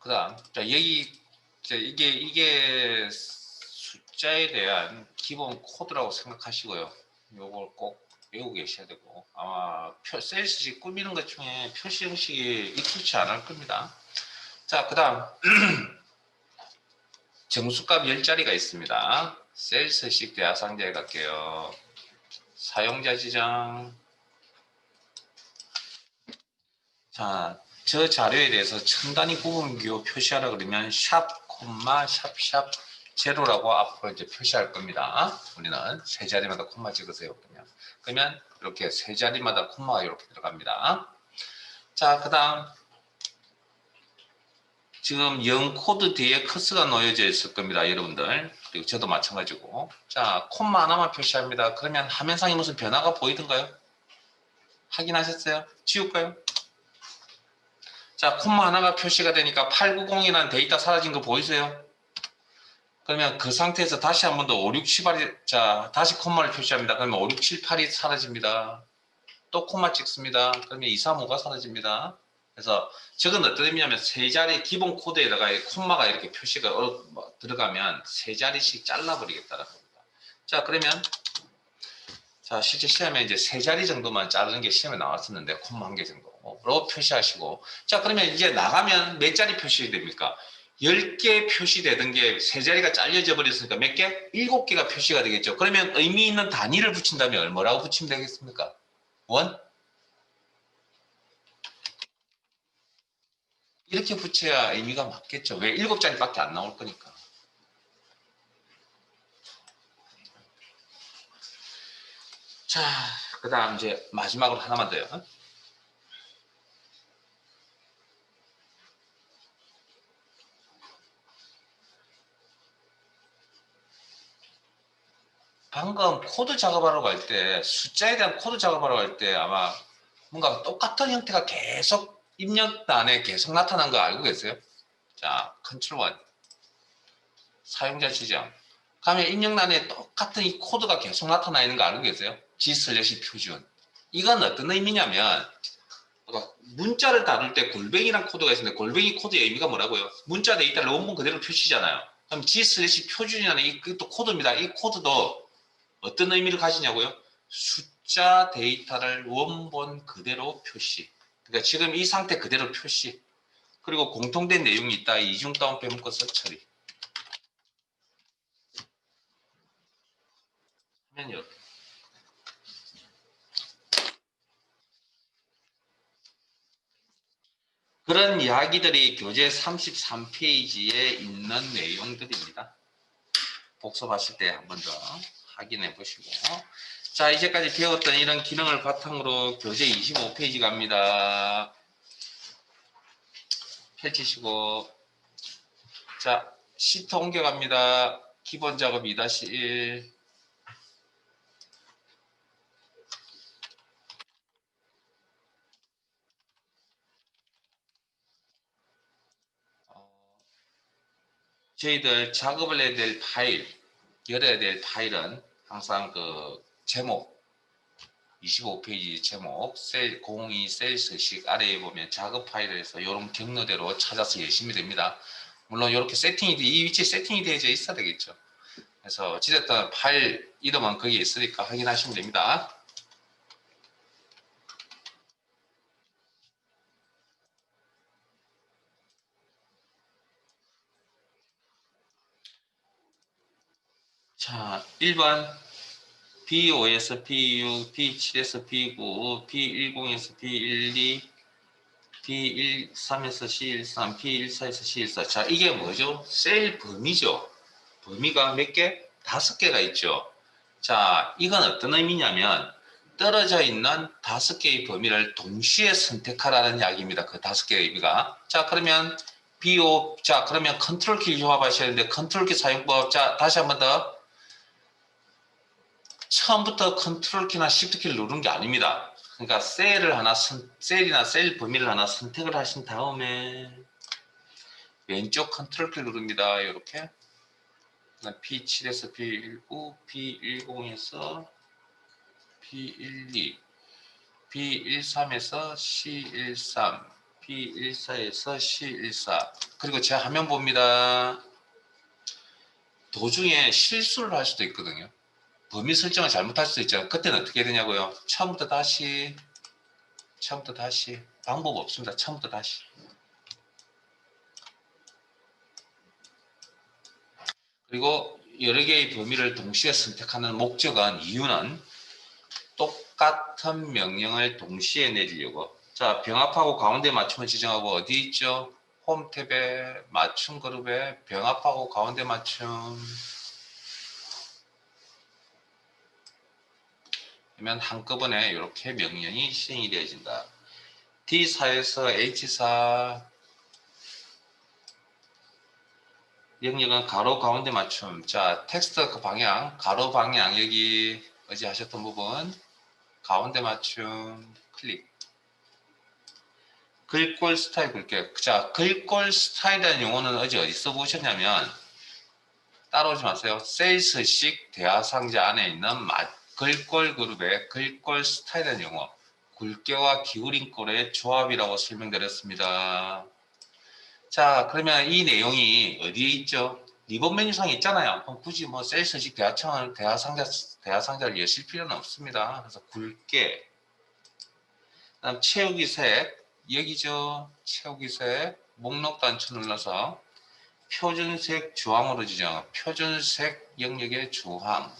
다음, 자, 여기, 자, 이게 숫자에 대한 기본 코드라고 생각하시고요. 요걸 꼭 외우고 계셔야 되고, 아마 셀시식 꾸미는 것 중에 표시 형식이 익숙치 않을 겁니다. 자, 그 다음, 정수값 10자리가 있습니다. 셀스식 대하상자에 갈게요. 사용자 지정. 자, 저 자료에 대해서 첨단위 구분기호 표시하라 그러면 샵, 콤마, 샵, 제로라고 앞으로 이제 표시할 겁니다. 우리는 세 자리마다 콤마 찍으세요. 그러면 이렇게 세 자리마다 콤마가 이렇게 들어갑니다. 자, 그 다음 지금 0 코드 뒤에 커스가 놓여져 있을 겁니다. 여러분들. 그리고 저도 마찬가지고. 자, 콤마 하나만 표시합니다. 그러면 화면상에 무슨 변화가 보이던가요? 확인하셨어요? 지울까요? 자, 콤마 하나가 표시가 되니까 890이라는 데이터 사라진 거 보이세요? 그러면 그 상태에서 다시 한 번 더 5, 6, 7, 8이, 자, 다시 콤마를 표시합니다. 그러면 5, 6, 7, 8이 사라집니다. 또 콤마 찍습니다. 그러면 2, 3, 5가 사라집니다. 그래서 저건 어떤 의미냐면 세 자리 기본 코드에다가 콤마가 이렇게 표시가 들어가면 세 자리씩 잘라버리겠다는 겁니다. 자, 그러면 자, 실제 시험에 이제 세 자리 정도만 자르는 게 시험에 나왔었는데 콤마 한 개 정도로 표시하시고, 자, 그러면 이제 나가면 몇 자리 표시됩니까? 10개 표시되던 게 세 자리가 잘려져 버렸으니까 몇 개? 7개가 표시가 되겠죠. 그러면 의미 있는 단위를 붙인다면 뭐라고 붙이면 되겠습니까? 원? 이렇게 붙여야 의미가 맞겠죠. 왜? 7자리밖에 안 나올 거니까. 자, 그 다음 이제 마지막으로 하나만 더요. 방금 코드 작업하러 갈 때, 숫자에 대한 코드 작업하러 갈 때 아마 뭔가 똑같은 형태가 계속 입력란에 계속 나타난 거 알고 계세요? 자, 컨트롤 1. 사용자 지정. 가면 입력란에 똑같은 이 코드가 계속 나타나 있는 거 알고 계세요? G/ 표준. 이건 어떤 의미냐면, 문자를 다룰 때 골뱅이란 코드가 있는데 골뱅이 코드의 의미가 뭐라고요? 문자 데이터를 원본 그대로 표시잖아요. 그럼 G/ 표준이라는 이것도 코드입니다. 이 코드도 어떤 의미를 가지냐고요? 숫자 데이터를 원본 그대로 표시. 그러니까 지금 이 상태 그대로 표시. 그리고 공통된 내용이 있다. 이중 다운표 묶어서 처리. 화면 이렇게. 그런 이야기들이 교재 33페이지에 있는 내용들입니다. 복습하실 때 한 번 더 확인해 보시고. 자, 이제까지 배웠던 이런 기능을 바탕으로 교재 25페이지 갑니다. 펼치시고. 자, 시트 옮겨갑니다. 기본 작업 2-1. 저희들 작업을 해야 될 파일, 열어야 될 파일은 항상 그 제목, 25페이지 제목, 셀 02 셀스식 아래에 보면 작업 파일에서 이런 경로대로 찾아서 열심히 됩니다. 물론 이렇게 이 위치에 세팅이 되어져 있어야 되겠죠. 그래서 어찌됐든 파일 이름은 거기에 있으니까 확인하시면 됩니다. 자, 1번 B5에서 B6, B7에서 B9, B10에서 B12, B13에서 C13, B14에서 C14. 자, 이게 뭐죠? 셀 범위죠. 범위가 몇 개? 5개가 있죠. 자, 이건 어떤 의미냐면 떨어져 있는 5개의 범위를 동시에 선택하라는 이야기입니다. 그 5개의 의미가. 자, 그러면 B5, 자, 그러면 컨트롤 키 조합하셔야 되는데 컨트롤 키 사용법. 자, 다시 한 번 더. 처음부터 컨트롤 키나 시프트 키를 누르는 게 아닙니다. 그러니까 셀이나 셀 범위를 하나 선택을 하신 다음에 왼쪽 컨트롤 키를 누릅니다. 이렇게 P7에서 P19, P10에서 P12, P13에서 C13, B14에서 C14. 그리고 제 화면 봅니다. 도중에 실수를 할 수도 있거든요. 범위 설정을 잘못할 수도 있잖아요. 그때는 어떻게 되냐고요. 처음부터 다시 방법 없습니다. 처음부터 다시. 그리고 여러 개의 범위를 동시에 선택하는 목적은 이유는 똑같은 명령을 동시에 내리려고. 자, 병합하고 가운데 맞춤을 지정하고 어디 있죠? 홈 탭에 맞춤 그룹에 병합하고 가운데 맞춤. 그러면 한꺼번에 이렇게 명령이 실행이 되어진다. D4에서 H4 영역은 가로 가운데 맞춤. 자, 텍스트 그 방향, 가로 방향 여기 어제 하셨던 부분 가운데 맞춤 클릭. 글꼴 스타일 볼게요. 자, 글꼴 스타일이라는 용어는 어제 어디 써보셨냐면 따라오지 마세요. 세일스식 대화상자 안에 있는 글꼴 그룹의 글꼴 스타일이라는 용어. 굵게와 기울인 꼴의 조합이라고 설명드렸습니다. 자, 그러면 이 내용이 어디에 있죠? 리본 메뉴상에 있잖아요. 그럼 굳이 뭐 셀스식 대화상자를 여실 필요는 없습니다. 그래서 굵게. 그다음 채우기 색. 여기죠. 채우기 색. 목록 단추 눌러서 표준색 주황으로 지정. 표준색 영역의 주황.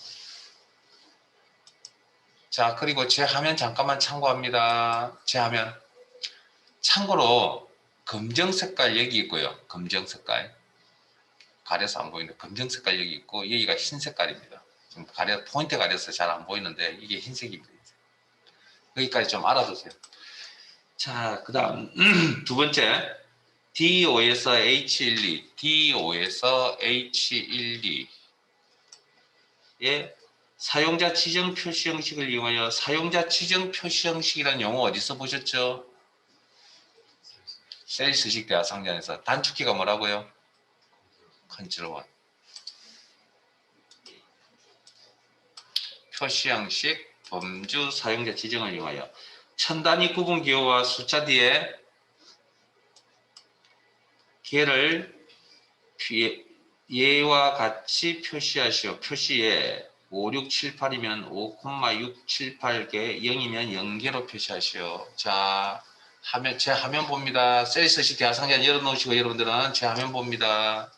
자, 그리고 제 화면 잠깐만 참고합니다. 제 화면. 참고로 검정 색깔 여기 있고요. 검정 색깔. 가려서 안 보이는데 검정 색깔 여기 있고 여기가 흰 색깔입니다. 지금 포인트 가려서 잘 안 보이는데 이게 흰색입니다. 여기까지 좀 알아두세요. 자, 그 다음 두 번째 D5에서 H12, D5에서 H12의 사용자 지정 표시 형식을 이용하여 사용자 지정 표시 형식이라는 용어 어디서 보셨죠? 셀스식 대화상자에서 단축키가 뭐라고요? 컨트롤 1. 표시 형식 범주 사용자 지정을 이용하여 천 단위 구분 기호와 숫자 뒤에 개를 예와 같이 표시하시오. 표시에 5, 6, 7, 8이면 5,678개, 0이면 0개로 표시하시오. 자, 제 화면 봅니다. 셀스식 대화상자 열어놓으시고 여러분들은 제 화면 봅니다.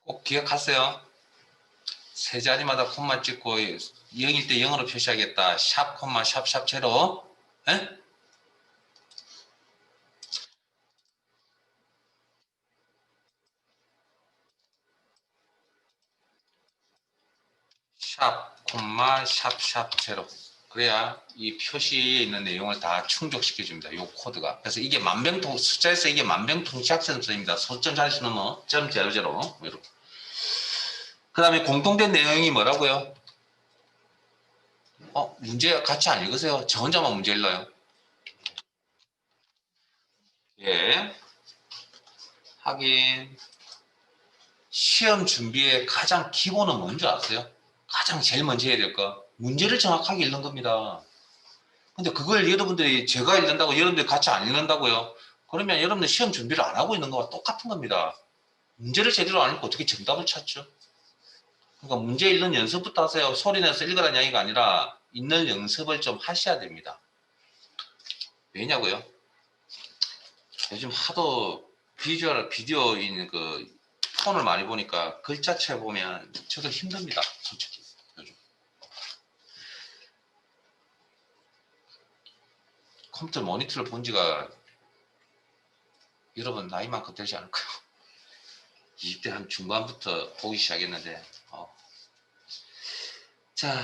꼭 기억하세요. 세 자리마다 콤마 찍고 0일 때 0으로 표시하겠다. 샵 콤마 샵샵 제로. 에? 샵 콤마 샵샵 제로. 그래야 이 표시에 있는 내용을 다 충족시켜 줍니다. 이 코드가. 그래서 이게 숫자에서 이게 만병통치약선입니다. 소점 자릿수 넘어 점 제로 이렇게. 그 다음에 공통된 내용이 뭐라고요? 문제 같이 안 읽으세요. 저 혼자만 문제 읽어요. 예. 하긴 시험 준비의 가장 기본은 뭔지 아세요? 가장 제일 먼저 해야 될 거. 문제를 정확하게 읽는 겁니다. 근데 그걸 여러분들이 제가 읽는다고 여러분들이 같이 안 읽는다고요? 그러면 여러분들 시험 준비를 안 하고 있는 거와 똑같은 겁니다. 문제를 제대로 안 읽고 어떻게 정답을 찾죠? 그러니까 문제 읽는 연습부터 하세요. 소리 내서 읽으라는 이야기가 아니라 읽는 연습을 좀 하셔야 됩니다. 왜냐고요? 요즘 하도 비디오인 그 폰을 많이 보니까 글자체 보면 저도 힘듭니다. 솔직히 요즘. 컴퓨터 모니터를 본 지가 여러분 나이만큼 되지 않을까요? 20대 한 중반부터 보기 시작했는데 자,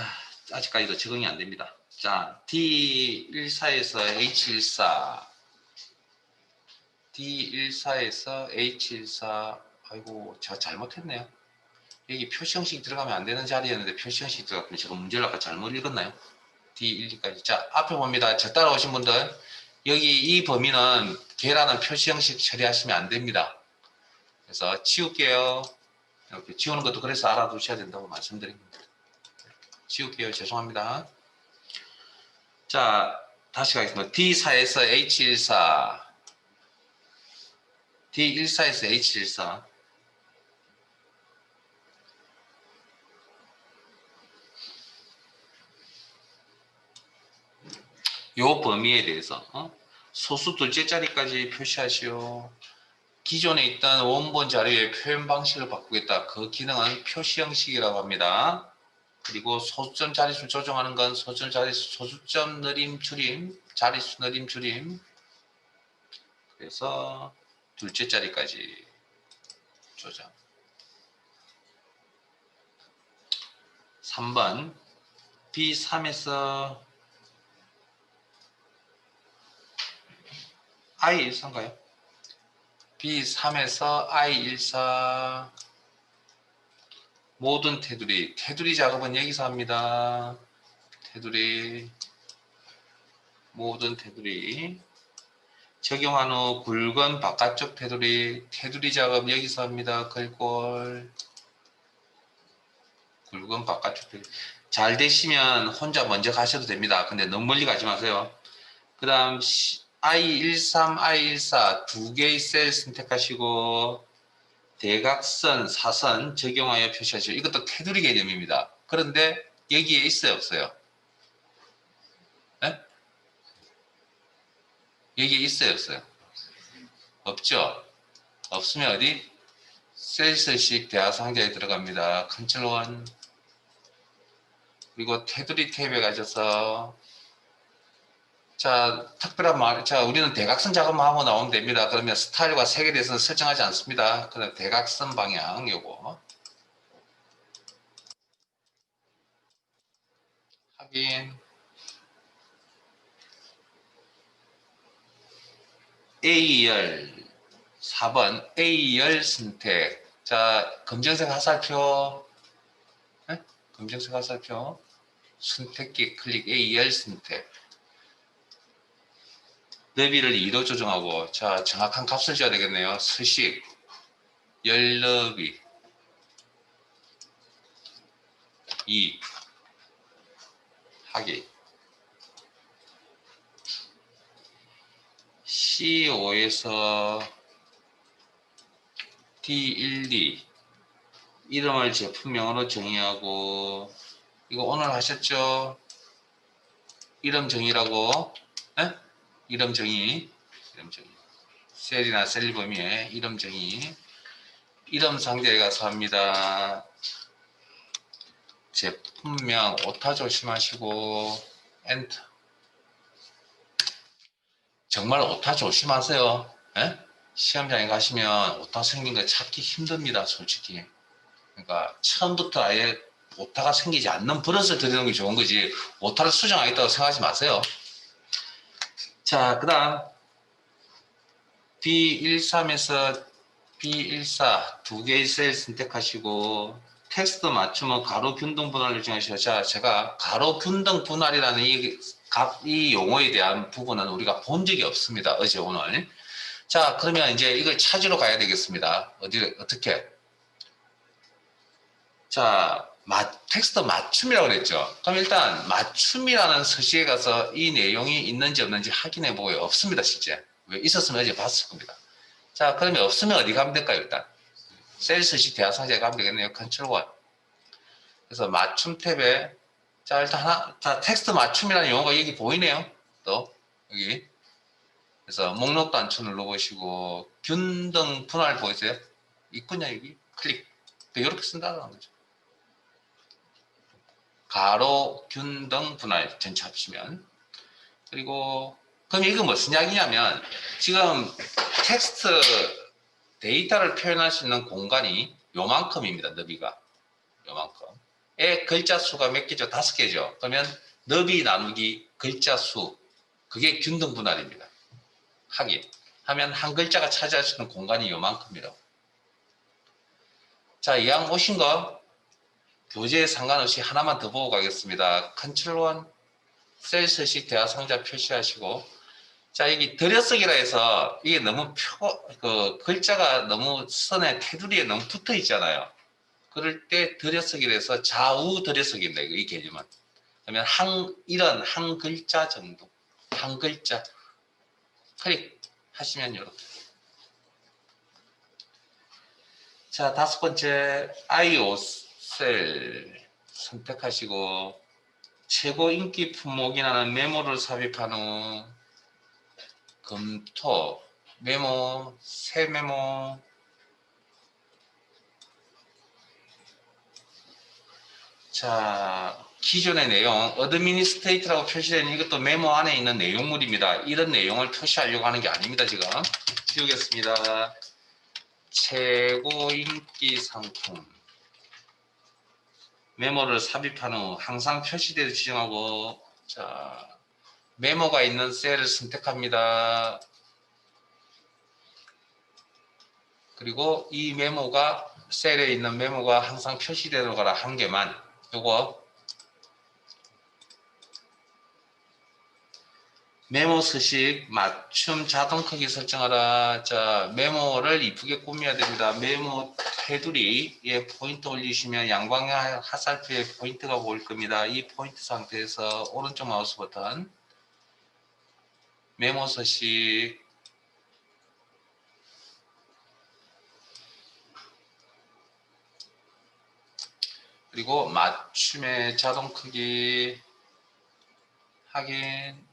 아직까지도 적응이 안 됩니다. 자, D14에서 H14 D14에서 H14 아이고 제가 잘못했네요. 여기 표시 형식이 들어가면 안 되는 자리였는데 표시 형식이 들어갔군요. 제가 문제를 아까 잘못 읽었나요? D12까지. 자, 앞에 봅니다. 저 따라오신 분들 여기 이 범위는 개라는 표시 형식 처리하시면 안 됩니다. 그래서 지울게요. 이렇게 지우는 것도 그래서 알아두셔야 된다고 말씀드립니다. 지울게요. 죄송합니다. 자, 다시 가겠습니다. D4에서 H14, D14에서 H14. 요 범위에 대해서 소수 둘째 자리까지 표시하시오. 기존에 있던 원본 자료의 표현 방식을 바꾸겠다. 그 기능은 표시 형식이라고 합니다. 그리고 소수점 자릿수 조정하는 건 소수점 자릿수, 소수점 느림 줄임, 자릿수 느림 줄임. 그래서 둘째 자리까지 조정. 3번 B3에서 I14인가요? B3에서 I14 모든 테두리 작업은 여기서 합니다. 테두리 모든 테두리 적용한 후 굵은 바깥쪽 테두리 작업 여기서 합니다. 글꼴 굵은 바깥쪽 테두리 잘 되시면 혼자 먼저 가셔도 됩니다. 근데 너무 멀리 가지 마세요. 그 다음 I13, I14 두 개의 셀 선택하시고 대각선, 사선 적용하여 표시하시오. 이것도 테두리 개념입니다. 그런데 여기에 있어요, 없어요? 네? 여기에 있어요, 없어요? 없죠? 없으면 어디? 셀스식 대화 상자에 들어갑니다. 컨트롤 1 그리고 테두리 탭에 가셔서 자, 특별한 말, 자, 우리는 대각선 작업만 하고 나오면 됩니다. 그러면 스타일과 색에 대해서는 설정하지 않습니다. 그럼 대각선 방향 요거 확인. A열 4번 A열 선택. 자, 검정색 화살표, 네? 검정색 화살표 선택기 클릭 A열 선택. 너비를 2로 조정하고 자 정확한 값을 줘야 되겠네요. 서식 열 너비 2 하기 C5에서 D12 이름을 제품명으로 정의하고 이거 오늘 하셨죠? 이름 정의라고 네? 이름 정의 셀이나 셀 범위에 이름 정의 이름 상자에 가서 합니다. 제품명 오타 조심하시고 엔터. 정말 오타 조심하세요. 에? 시험장에 가시면 오타 생긴 거 찾기 힘듭니다, 솔직히. 그러니까 처음부터 아예 오타가 생기지 않는 버릇을 들이는 게 좋은 거지 오타를 수정하겠다고 생각하지 마세요. 자, 그 다음 B13에서 B14 두 개의 셀 선택하시고 텍스트 맞춤은 가로 균등 분할을 정하시죠. 자, 제가 가로 균등 분할이라는 이 용어에 대한 부분은 우리가 본 적이 없습니다. 어제 오늘. 자, 그러면 이제 이걸 찾으러 가야 되겠습니다. 어떻게? 자, 텍스트 맞춤이라고 그랬죠. 그럼 일단 맞춤이라는 서식에 가서 이 내용이 있는지 없는지 확인해 보고요. 없습니다, 실제. 왜 있었으면 어제 봤을 겁니다. 자, 그러면 없으면 어디 가면 될까요, 일단? 셀 서식 대화 상자에 가면 되겠네요. 컨트롤 1. 그래서 맞춤 탭에 자, 일단 자, 텍스트 맞춤이라는 용어가 여기 보이네요. 또 여기. 그래서 목록 단추 눌러보시고 균등 분할 보이세요? 있군요, 여기. 클릭. 이렇게 쓴다는 거죠. 가로, 균등, 분할 전체 합치면. 그리고 그럼 이거 무슨 이야기냐면 지금 텍스트 데이터를 표현할 수 있는 공간이 요만큼입니다. 너비가. 요만큼. 의 글자 수가 몇 개죠? 5개죠. 그러면 너비 나누기 글자 수. 그게 균등 분할입니다. 하기. 하면 한 글자가 차지할 수 있는 공간이 요만큼이라고. 자, 이왕 오신 거 교재에 상관없이 하나만 더 보고 가겠습니다. 컨트롤 1 셀 서식 대화 상자 표시하시고 자 여기 들여쓰기라 해서 이게 너무 글자가 너무 선에 테두리에 너무 붙어 있잖아요. 그럴 때 들여쓰기라 해서 좌우 들여쓰기입니다. 이 개념은. 그러면 이런 한 글자 정도, 한 글자 클릭하시면 이렇게. 자, 다섯 번째 IO 셀 선택하시고 최고 인기 품목이라는 메모를 삽입한 후 검토, 메모, 새 메모. 자, 기존의 내용, 어드미니스트레이터라고 표시된 이것도 메모 안에 있는 내용물입니다. 이런 내용을 표시하려고 하는 게 아닙니다. 지금 지우겠습니다. 최고 인기 상품 메모를 삽입한 후 항상 표시되도록 지정하고, 자, 메모가 있는 셀을 선택합니다. 그리고 이 메모가 셀에 있는 메모가 항상 표시되도록 하라 한 개만, 요거 메모 서식 맞춤 자동 크기 설정하라. 자, 메모를 이쁘게 꾸며야 됩니다. 메모 테두리에 포인트 올리시면 양방향 화살표에 포인트가 보일 겁니다. 이 포인트 상태에서 오른쪽 마우스 버튼 메모 서식 그리고 맞춤의 자동 크기 확인.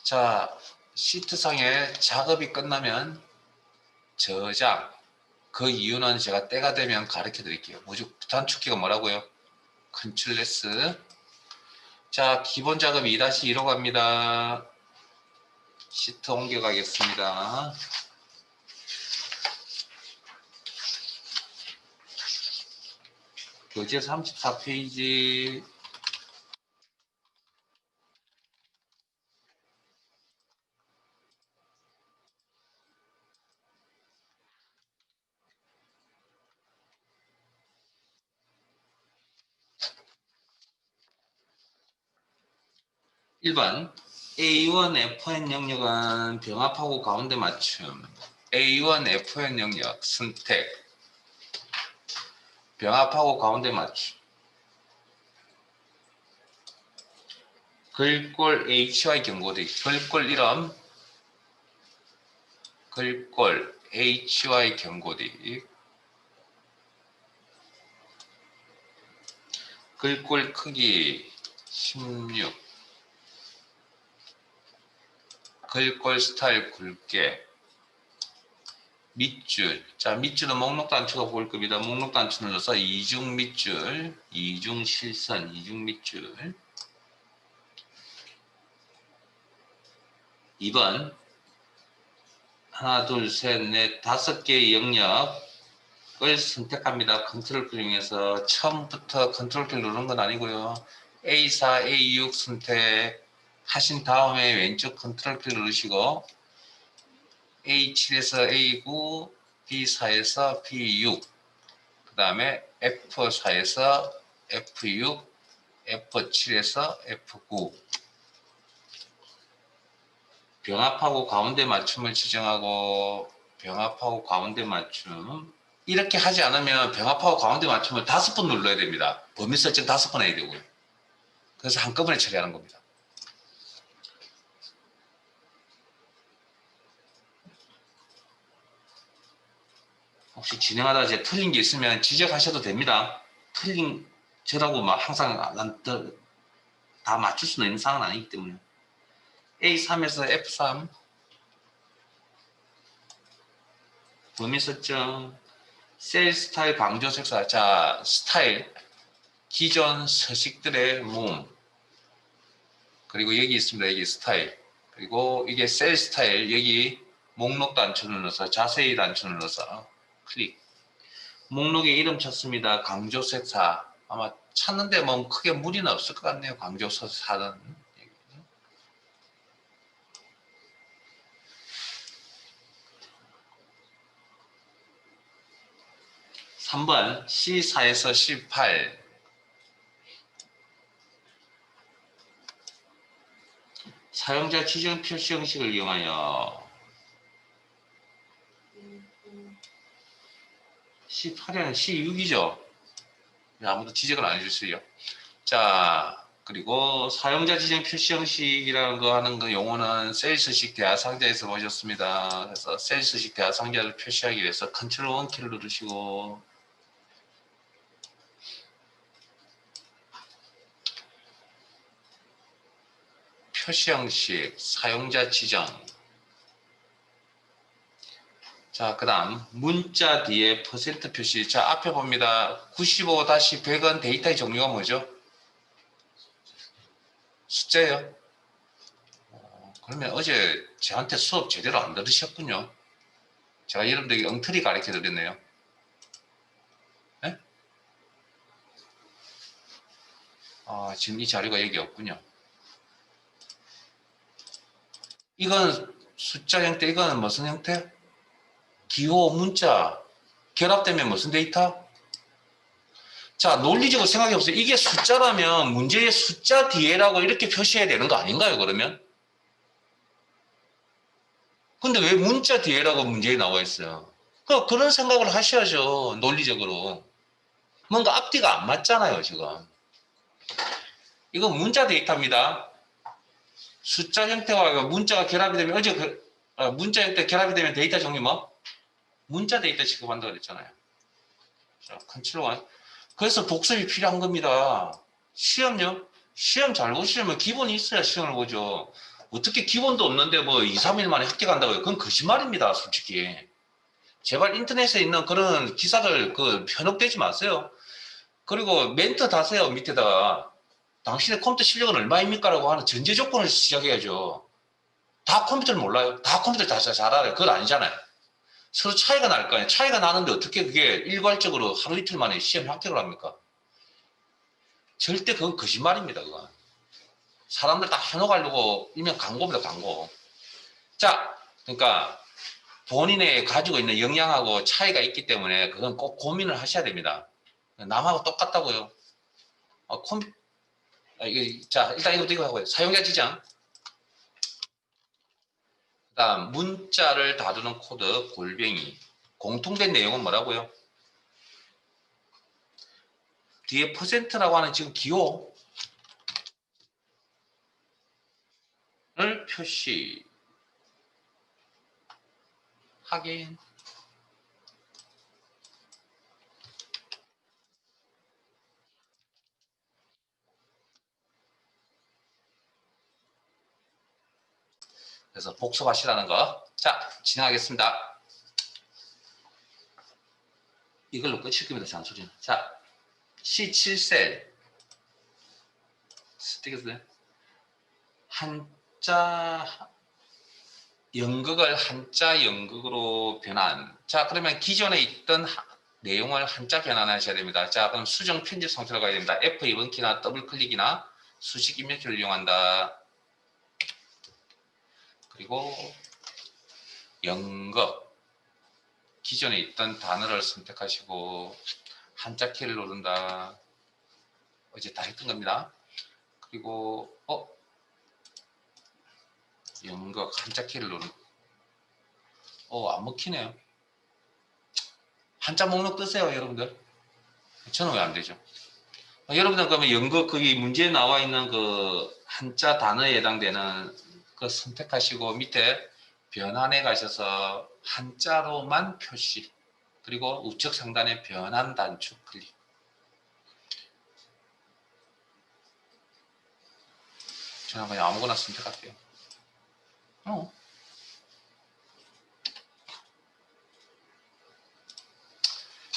자, 시트상에 작업이 끝나면 저장. 그 이유는 제가 때가 되면 가르쳐 드릴게요. 단축키가 뭐라고요? 컨트롤 S. 자, 기본 작업 2-2로 갑니다. 시트 옮겨가겠습니다. 교재 34페이지. (1번) A1 FN 영역은 병합하고 가운데 맞춤. A1 FN 영역 선택. 병합하고 가운데 맞춤. 글꼴 HY 경고대. 글꼴 이름. 글꼴 HY 경고대. 글꼴 크기 16. 글꼴 스타일 굵게. 밑줄. 자, 밑줄은 목록 단추가 보일 겁니다. 목록 단추 눌러서 이중 밑줄, 이중 실선, 이중 밑줄. 2번. 하나, 둘, 셋, 넷, 5개의 영역을 선택합니다. 컨트롤 키 이용해서 처음부터 컨트롤 키 누르는 건 아니고요. A4, A6 선택하신 다음에 왼쪽 컨트롤 키 누르시고 A7에서 A9, B4에서 B6, 그 다음에 F4에서 F6, F7에서 F9. 병합하고 가운데 맞춤을 지정하고 병합하고 가운데 맞춤. 이렇게 하지 않으면 병합하고 가운데 맞춤을 5번 눌러야 됩니다. 범위 설정 5번 해야 되고요. 그래서 한꺼번에 처리하는 겁니다. 혹시 진행하다가 이제 틀린 게 있으면 지적하셔도 됩니다. 틀린 저라고 막 항상 다 맞출 수는 있는 상황은 아니기 때문에. A3에서 F3 범위 설정 셀 스타일 강조 색상. 자, 스타일 기존 서식들의 모음. 그리고 여기 있습니다. 여기 스타일. 그리고 이게 셀 스타일. 여기 목록 단추 눌러서 자세히 단추 눌러서 클릭. 목록에 이름 쳤습니다. 강조색사. 아마 찾는데 뭐 크게 무리는 없을 것 같네요. 강조색사는. 3번 C4에서 C8. 사용자 지정 표시 형식을 이용하여 C8에는 C6이죠. 아무도 지적을 안 해주세요. 자, 그리고 사용자 지정 표시 형식이라는 거 하는 그 용어는 셀스식 대화 상자에서 보셨습니다. 그래서 셀스식 대화 상자를 표시하기 위해서 컨트롤 원키를 누르시고, 표시 형식, 사용자 지정. 자, 그 다음 문자 뒤에 퍼센트 표시. 자, 앞에 봅니다. 95-100은 데이터의 종류가 뭐죠? 숫자예요. 그러면 어제 저한테 수업 제대로 안 들으셨군요. 제가 여러분들에게 엉터리 가르쳐 드렸네요. 네? 지금 이 자료가 여기 없군요. 이건 숫자 형태, 이거는 무슨 형태? 기호, 문자, 결합되면 무슨 데이터? 자, 논리적으로 생각해 보세요. 이게 숫자라면 문제의 숫자 뒤에라고 이렇게 표시해야 되는 거 아닌가요, 그러면? 근데 왜 문자 뒤에라고 문제에 나와 있어요? 그런 생각을 하셔야죠, 논리적으로. 뭔가 앞뒤가 안 맞잖아요, 지금. 이거 문자 데이터입니다. 숫자 형태와 문자가 결합이 되면, 문자 형태 결합이 되면 데이터 종류 뭐? 문자 데이터 취급한다고 그랬잖아요. 자, 컨트롤 1. 그래서 복습이 필요한 겁니다. 시험요? 시험 잘 보시려면 기본이 있어야 시험을 보죠. 어떻게 기본도 없는데 뭐 2, 3일 만에 합격한다고요? 그건 거짓말입니다, 솔직히. 제발 인터넷에 있는 그런 기사들 편협되지 마세요. 그리고 멘트 다세요, 밑에다가. 당신의 컴퓨터 실력은 얼마입니까? 라고 하는 전제 조건을 시작해야죠. 다 컴퓨터를 몰라요. 다 컴퓨터를 다 잘 알아요. 그건 아니잖아요. 서로 차이가 날 거 아니에요. 차이가 나는데 어떻게 그게 일괄적으로 하루 이틀 만에 시험 합격을 합니까? 절대 그건 거짓말입니다. 그건. 사람들 다 현혹하려고 일명 광고입니다. 광고. 자, 그러니까 본인의 가지고 있는 역량하고 차이가 있기 때문에 그건 꼭 고민을 하셔야 됩니다. 남하고 똑같다고요. 자, 일단 이것도 이거 하고요. 사용자 지정. 그다음 문자를 다루는 코드 골뱅이. 공통된 내용은 뭐라고요? 뒤에 퍼센트라고 하는 지금 기호를 표시. 확인. 그래서 복습하시라는 거. 자, 진행하겠습니다. 이걸로 끝일 겁니다. 잔소리는. 자, C7셀. 스티커스. 한자 연극을 한자 연극으로 변환. 자, 그러면 기존에 있던 내용을 한자 변환하셔야 됩니다. 자, 그럼 수정 편집 상태로 가야 됩니다. F2번키나 더블 클릭이나 수식 입력키를 이용한다. 그리고 연극. 기존에 있던 단어를 선택하시고 한자 키를 누른다. 어제 다 했던 겁니다. 그리고 연극 한자 키를 누른. 안 먹히네요. 한자 목록 뜨세요, 여러분들. 저는 왜 안 되죠? 여러분들 그러면 연극 거기 문제에 나와 있는 그 한자 단어에 해당되는 그 선택하시고 밑에 변환에 가셔서 한자로만 표시. 그리고 우측 상단에 변환 단축 클릭. 저는 그냥 아무거나 선택할게요.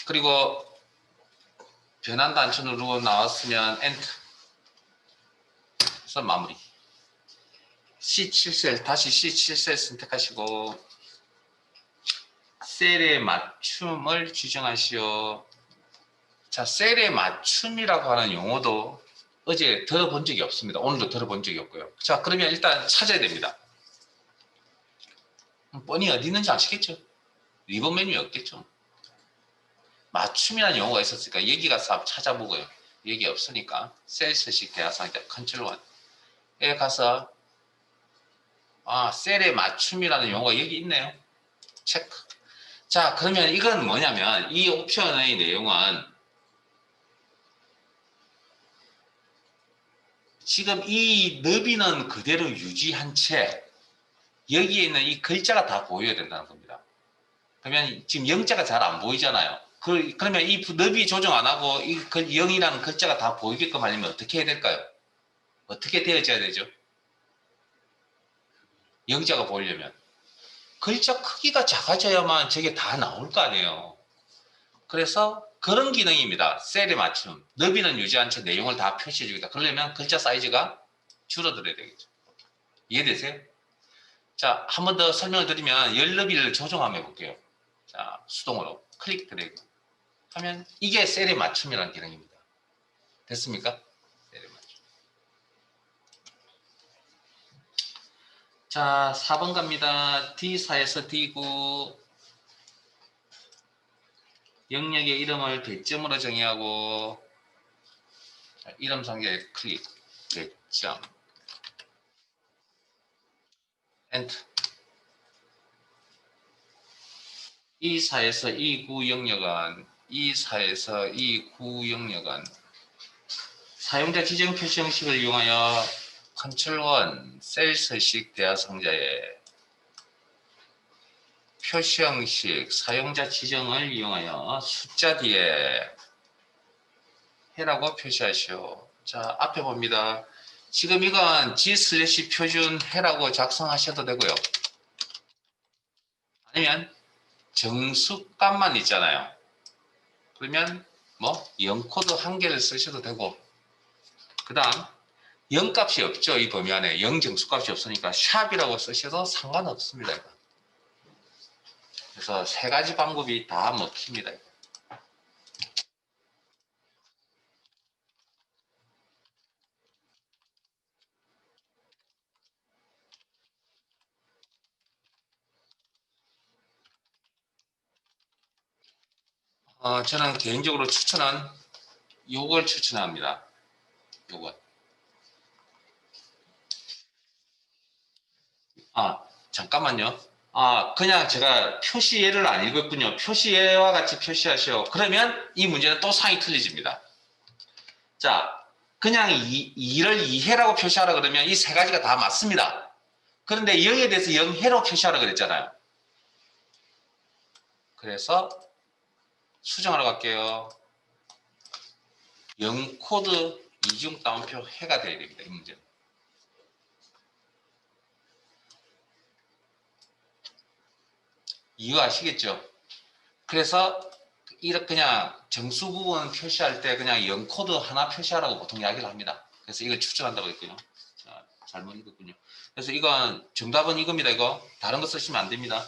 그리고 변환 단추 누르고 나왔으면 엔터. 그래서 마무리. C7셀 다시 C7셀 선택하시고 셀의 맞춤을 지정하시오. 자, 셀의 맞춤이라고 하는 용어도 어제 들어본 적이 없습니다. 오늘도 들어본 적이 없고요. 자, 그러면 일단 찾아야 됩니다. 뻔히 어디 있는지 아시겠죠? 리본 메뉴에 없겠죠? 맞춤이라는 용어가 있었으니까 여기 가서 찾아보고요. 여기 없으니까 셀스식 대화상자 컨트롤 1에 가서 셀의 맞춤이라는 용어가 여기 있네요. 체크. 자, 그러면 이건 뭐냐면 이 옵션의 내용은 지금 이 너비는 그대로 유지한 채 여기에 있는 이 글자가 다 보여야 된다는 겁니다. 그러면 지금 영자가 잘 안 보이잖아요. 그러면 이 너비 조정 안 하고 이 0이라는 글자가 다 보이게끔 하려면 어떻게 해야 될까요? 어떻게 되어져야 되죠? 영자가 보이려면 글자 크기가 작아져야만 저게 다 나올 거 아니에요. 그래서 그런 기능입니다. 셀에 맞춤. 너비는 유지한 채 내용을 다 표시해주겠다. 그러려면 글자 사이즈가 줄어들어야 되겠죠. 이해되세요? 자, 한 번 더 설명을 드리면 열 너비를 조정 한번 해볼게요. 자, 수동으로 클릭 드래그 하면 이게 셀에 맞춤이라는 기능입니다. 됐습니까? 셀에 맞춤. 자, 4번 갑니다. D4에서 D9 영역의 이름을 배점으로 정의하고 이름 상자에 클릭 배점 엔터. E4에서 E9 영역은 사용자 지정 표시 형식을 이용하여 컨트롤 1 셀 서식 대화 상자에 표시 형식 사용자 지정을 이용하여 숫자 뒤에 해라고 표시하시오. 자, 앞에 봅니다. 지금 이건 G/ 표준 해라고 작성하셔도 되고요. 아니면 정수값만 있잖아요. 그러면 뭐 0코드 한 개를 쓰셔도 되고, 그 다음 0값이 없죠. 이 범위 안에 0 정수값이 없으니까 샵이라고 쓰셔도 상관없습니다. 그래서 세 가지 방법이 다 먹힙니다. 저는 개인적으로 추천은 요걸 추천합니다. 요거. 잠깐만요. 그냥 제가 표시예를 안 읽었군요. 표시예와 같이 표시하시오. 그러면 이 문제는 또 상이 틀리집니다. 자, 그냥 2를 2해라고 표시하라 그러면 이 세 가지가 다 맞습니다. 그런데 0에 대해서 0해로 표시하라 그랬잖아요. 그래서 수정하러 갈게요. 0코드 이중 따옴표 해가 돼야 됩니다. 이 문제는. 이거 아시겠죠? 그래서 이렇게 그냥 정수 부분 표시할 때 그냥 0코드 하나 표시하라고 보통 이야기를 합니다. 그래서 이걸 추천한다고 했고요. 자, 잘못 읽었군요. 그래서 이건 정답은 이겁니다. 이거 다른 거 쓰시면 안 됩니다.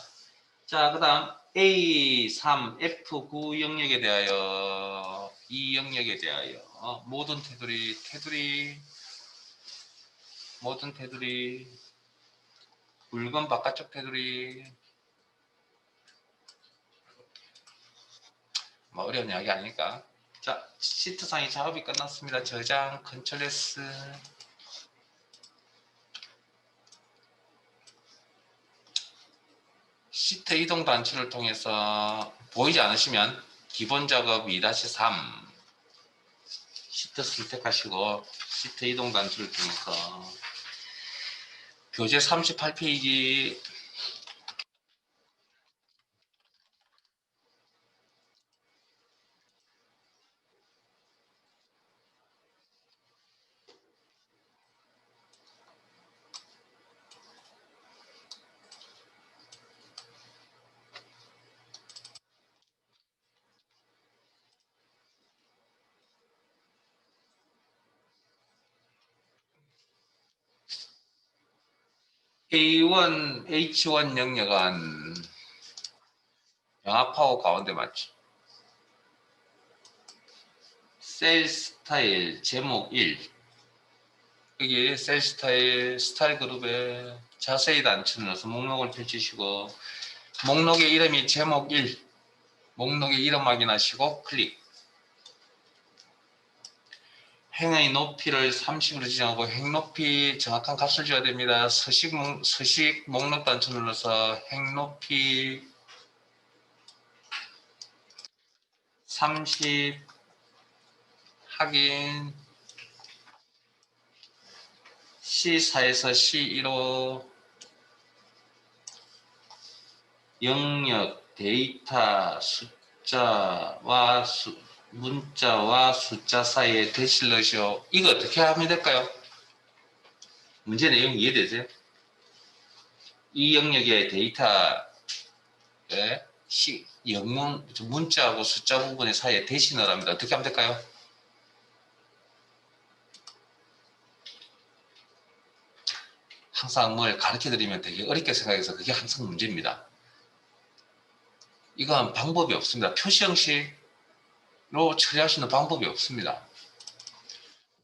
자, 그 다음 A3, F9 영역에 대하여 이 영역에 대하여 모든 테두리 붉은 바깥쪽 테두리 뭐 어려운 이야기 아니니까. 자, 시트상의 작업이 끝났습니다. 저장 컨트롤 S. 시트 이동 단추를 통해서 보이지 않으시면 기본 작업 2-3 시트 선택하시고 시트 이동 단추를 통해서 교재 38페이지 A1, H1 영역은 영합하고 가운데 맞죠. 셀 스타일 제목 1 여기 셀 스타일 그룹에 자세히 단추를 넣어서 목록을 펼치시고 목록의 이름이 제목 1 목록의 이름 확인하시고 클릭. 행의 높이를 30으로 지정하고 행 높이 정확한 값을 줘야 됩니다. 서식 목록 단추 눌러서 행 높이 30 확인. C4에서 C1호 영역, 데이터, 문자와 숫자 사이에 대시를 넣으시오. 이거 어떻게 하면 될까요? 문제 내용 이해되세요? 이 영역의 데이터에 문자하고 숫자 부분의 사이에 대시 넣으랍니다. 어떻게 하면 될까요? 항상 뭘 가르쳐 드리면 되게 어렵게 생각해서 그게 항상 문제입니다. 이건 방법이 없습니다. 표시 형식으로 처리할 수 있는 방법이 없습니다.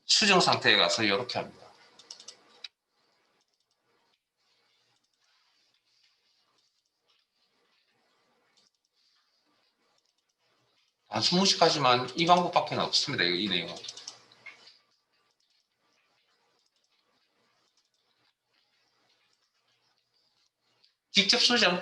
수정 상태에 가서 이렇게 합니다. 단수 무식하지만 이 방법밖에 없습니다. 이 내용은. 직접 수정.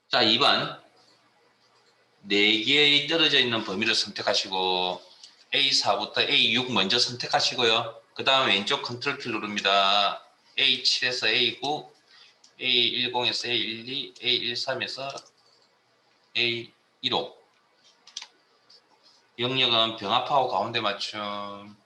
자, 2번. 4개의 떨어져 있는 범위를 선택하시고 A4부터 A6 먼저 선택하시고요. 그 다음 왼쪽 컨트롤 키 누릅니다. A7에서 A9, A10에서 A12, A13에서 A15. 영역은 병합하고 가운데 맞춤.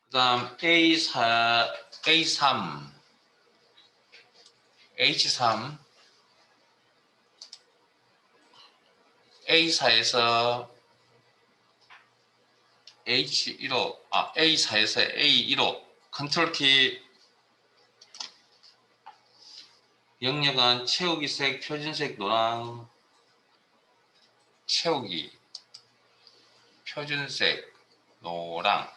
그 다음 A4, A3, H3, A4에서 H15, A4에서 A15 컨트롤 키. 영역은 채우기색, 표준색, 노랑, 채우기, 표준색, 노랑.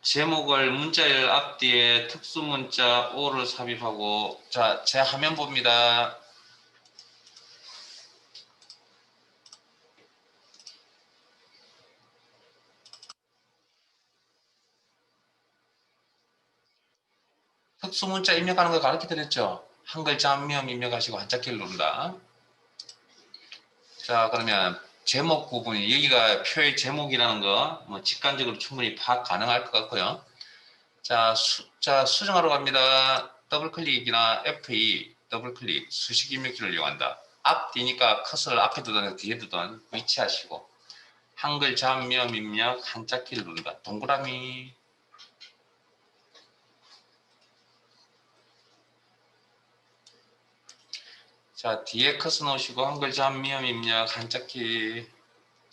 제목을 문자열 앞뒤에 특수문자 O를 삽입하고, 자, 제 화면 봅니다. 특수문자 입력하는 거 가르쳐 드렸죠? 한 글자 한 명 입력하시고 한자키를 누른다. 자, 그러면 제목 부분이, 여기가 표의 제목이라는 거 뭐 직관적으로 충분히 파악 가능할 것 같고요. 자, 수정하러 갑니다. 더블클릭이나 F2 더블클릭 수식 입력키를 이용한다. 앞뒤니까 커서를 앞에 두든 뒤에 두든 위치하시고 한글 잡면 입력 한자키를 누른다. 동그라미. 자, 뒤에 커서 놓으시고 한글 잡면 입력 한자키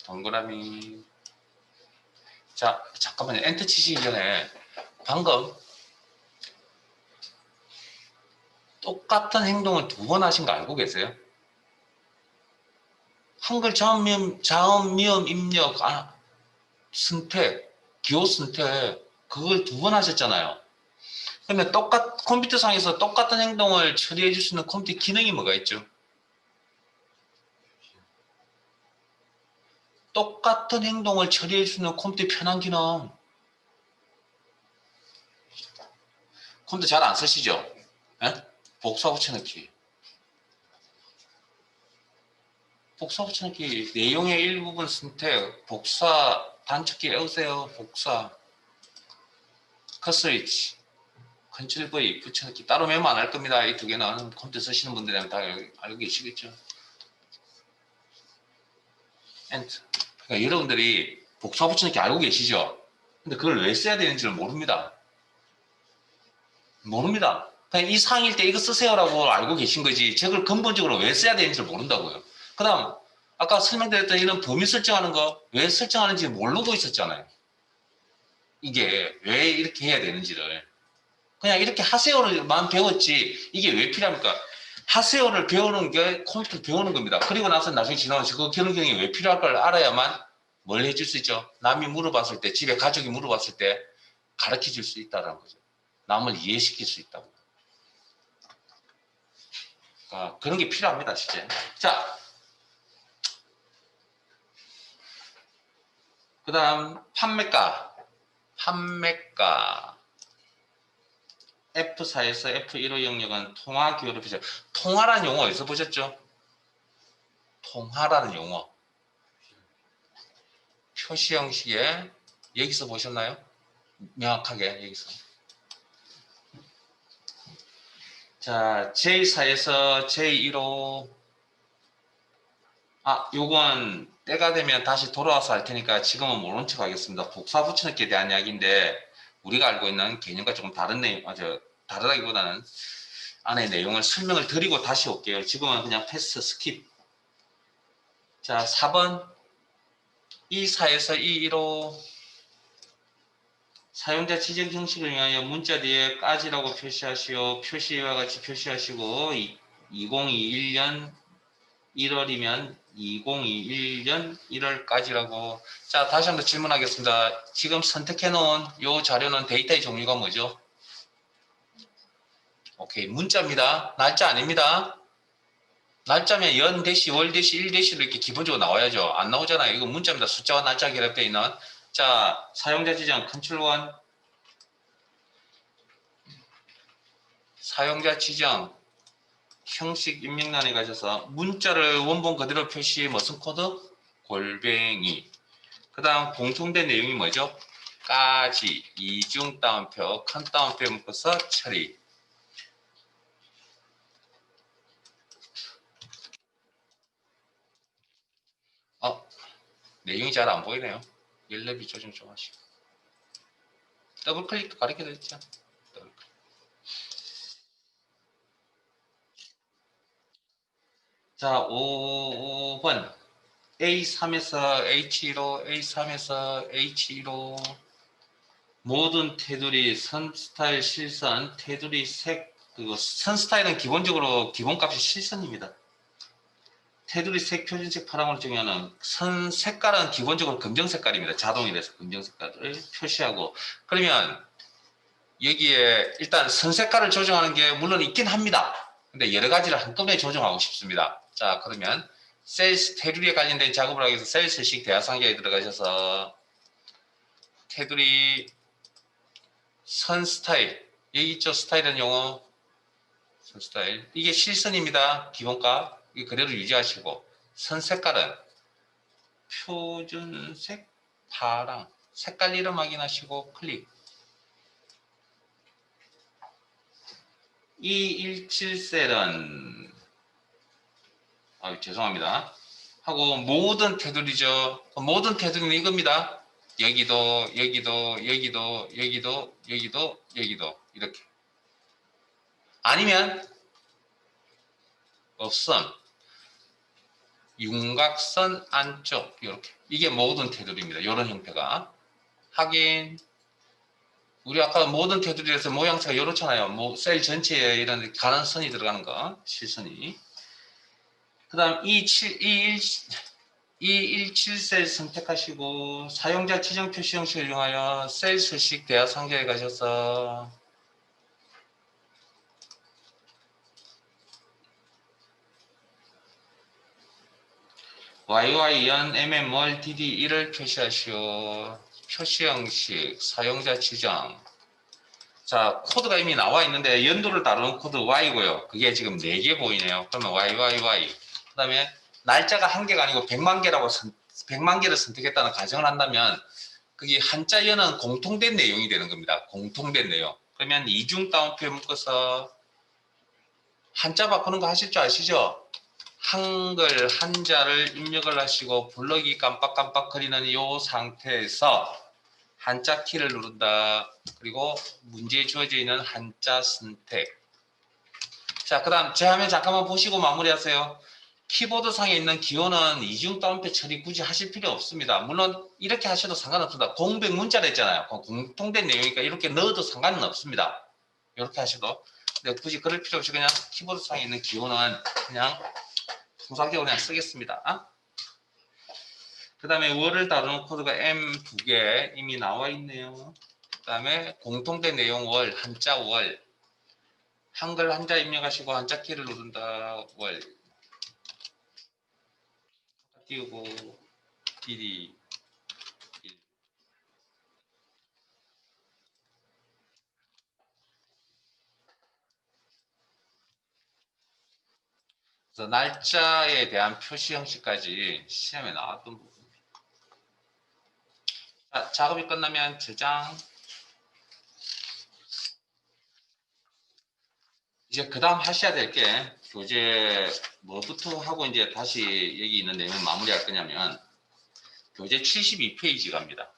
동그라미. 자, 잠깐만요. 엔터 치시기 전에 방금 똑같은 행동을 2번 하신 거 알고 계세요? 한글 자음, 입력, 선택, 기호 선택, 그걸 2번 하셨잖아요. 그러면 컴퓨터상에서 똑같은 행동을 처리해 줄 수 있는 컴퓨터 기능이 뭐가 있죠? 똑같은 행동을 처리해 줄 수 있는 컴퓨터 편한 기능. 컴퓨터 잘 안 쓰시죠? 예? 복사 붙여넣기. 복사 붙여넣기, 내용의 일부분 선택, 복사, 단축키 외우세요. 복사, 컷스위치, 컨트롤 V 붙여넣기. 따로 메모 안 할 겁니다. 이 2개는 컴퓨터 쓰시는 분들이랑 다 알고 계시겠죠? 엔터. 그러니까 여러분들이 복사 붙여넣기 알고 계시죠? 근데 그걸 왜 써야 되는지를 모릅니다. 그냥 이 상일 때 이거 쓰세요라고 알고 계신 거지, 저걸 근본적으로 왜 써야 되는지를 모른다고요. 그 다음 아까 설명드렸던 이런 범위 설정하는 거 왜 설정하는지 모르고 있었잖아요. 이게 왜 이렇게 해야 되는지를. 그냥 이렇게 하세요를만 배웠지 이게 왜 필요합니까? 하세요를 배우는 게 컴퓨터를 배우는 겁니다. 그리고 나서 나중에 지나가서 그 기능이 왜 필요할 걸 알아야만 뭘 해줄 수 있죠? 남이 물어봤을 때, 집에 가족이 물어봤을 때 가르쳐 줄 수 있다는 거죠. 남을 이해시킬 수 있다고. 그런 게 필요합니다, 실제. 자, 그 다음 판매가. F4에서 F1호 영역은 통화 기호를 표시. 통화라는 용어 어디서 보셨죠? 통화라는 용어. 표시 형식에 여기서 보셨나요? 명확하게 여기서. 자, J4에서 J1호. 요건 때가 되면 다시 돌아와서 할 테니까 지금은 모른 척 하겠습니다. 복사 붙여넣기에 대한 이야기인데 우리가 알고 있는 개념과 조금 다른 내용, 다르다기보다는 안에 내용을 설명을 드리고 다시 올게요. 지금은 그냥 패스 스킵. 자, 4번 E4에서 E1호 사용자 지정 형식을 위하여 문자 뒤에 까지라고 표시하시오. 표시와 같이 표시하시고 2021년 1월이면 2021년 1월까지라고. 자, 다시 한번 질문하겠습니다. 지금 선택해 놓은 이 자료는 데이터의 종류가 뭐죠? 오케이, 문자입니다. 날짜 아닙니다. 날짜면 연 대시, 월 대시, 일 대시로 이렇게 기본적으로 나와야죠. 안 나오잖아요. 이거 문자입니다. 숫자와 날짜 결합되어 있는. 자, 사용자 지정 컨트롤 1. 사용자 지정 형식 입력란에 가셔서 문자를 원본 그대로 표시 무슨 코드? 골뱅이. 그 다음 공통된 내용이 뭐죠? 까지, 이중 따옴표, 큰 따옴표 묶어서 처리. 내용이 잘 안 보이네요. 일레비 조정 좀 하시고. 더블 클릭도 가르쳐 드렸죠. 더블 클릭. 자, 5번. A3에서 H1호, A3에서 H1호. 모든 테두리, 선 스타일, 실선, 테두리 색, 그리고 선 스타일은 기본적으로 기본값이 실선입니다. 테두리 색, 표준색, 파랑으로 정의하는 선 색깔은 기본적으로 검정 색깔입니다. 자동이라서 검정 색깔을 표시하고. 그러면 여기에 일단 선 색깔을 조정하는 게 물론 있긴 합니다. 근데 여러 가지를 한꺼번에 조정하고 싶습니다. 자, 그러면 셀스 테두리에 관련된 작업을 하기 위해서 셀스식 대화상자에 들어가셔서 테두리 선 스타일, 여기 있죠? 스타일은 용어. 선 스타일. 이게 실선입니다. 기본값. 이 그대로 유지하시고. 선 색깔은 표준색, 파랑. 색깔 이름 확인하시고 클릭. 217셀은 죄송합니다. 하고 모든 테두리죠. 모든 테두리는 이겁니다. 여기도, 여기도, 여기도, 여기도, 여기도, 여기도 이렇게. 아니면 없음. 윤곽선 안쪽 이렇게. 이게 모든 테두리입니다. 이런 형태가. 확인. 우리 아까 모든 테두리에서 모양새가 이렇잖아요. 셀 전체에 이런 가는 선이 들어가는 거. 실선이. 그 다음 217셀 선택하시고 사용자 지정 표시 형식을 이용하여 셀 수식 대화 상자에 가셔서 YYN MM월 DD1을 표시하시오. 표시 형식 사용자 지정. 자, 코드가 이미 나와 있는데 연도를 다루는 코드 Y고요. 그게 지금 4개 보이네요. 그러면 YYY. 그 다음에 날짜가 한 개가 아니고 100만 개라고 100만 개를 선택했다는 가정을 한다면 그게 한자 연은 공통된 내용이 되는 겁니다. 공통된 내용. 그러면 이중 따옴표 묶어서 한자 바꾸는 거 하실 줄 아시죠? 한글 한자를 입력을 하시고 블럭이 깜빡깜빡거리는 이 상태에서 한자 키를 누른다. 그리고 문제에 주어져 있는 한자 선택. 자, 그 다음 제 화면 잠깐만 보시고 마무리하세요. 키보드상에 있는 기호는 이중 따옴표 처리 굳이 하실 필요 없습니다. 물론 이렇게 하셔도 상관없습니다. 공백 문자로 했잖아요. 공통된 내용이니까 이렇게 넣어도 상관은 없습니다. 이렇게 하셔도. 근데 굳이 그럴 필요 없이 그냥 키보드상에 있는 기호는 그냥 통상적으로 그냥 쓰겠습니다. 그 다음에 월을 다루는 코드가 M 2개 이미 나와 있네요. 그 다음에 공통된 내용 월, 한자 월. 한글 한자 입력하시고 한자 키를 누른다 월. 띄우고 길이 1. 그래서 날짜에 대한 표시 형식까지 시험에 나왔던 부분. 자, 작업이 끝나면 저장. 이제 그 다음 하셔야 될 게 교재 뭐부터 하고 이제 다시 여기 있는 내용을 마무리할 거냐면 교재 72페이지 갑니다.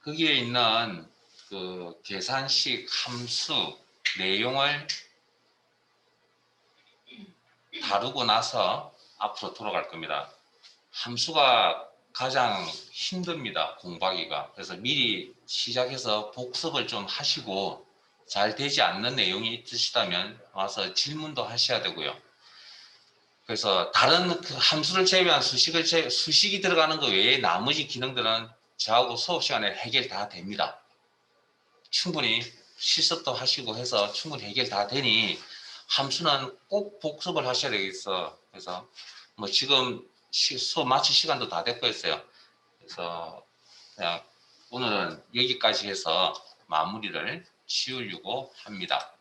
거기에 있는 그 계산식 함수 내용을 다루고 나서 앞으로 돌아갈 겁니다. 함수가 가장 힘듭니다. 공부하기가. 그래서 미리 시작해서 복습을 좀 하시고 잘 되지 않는 내용이 있으시다면 와서 질문도 하셔야 되고요. 그래서 다른 그 함수를 제외한 수식이 들어가는 것 외에 나머지 기능들은 저하고 수업 시간에 해결 다 됩니다. 충분히 실습도 하시고 해서 충분히 해결 다 되니 함수는 꼭 복습을 하셔야 되겠어. 그래서 뭐 지금 수업 마칠 시간도 다 됐고 했어요. 그래서 그냥 오늘은 여기까지 해서 마무리를 지으려고 합니다.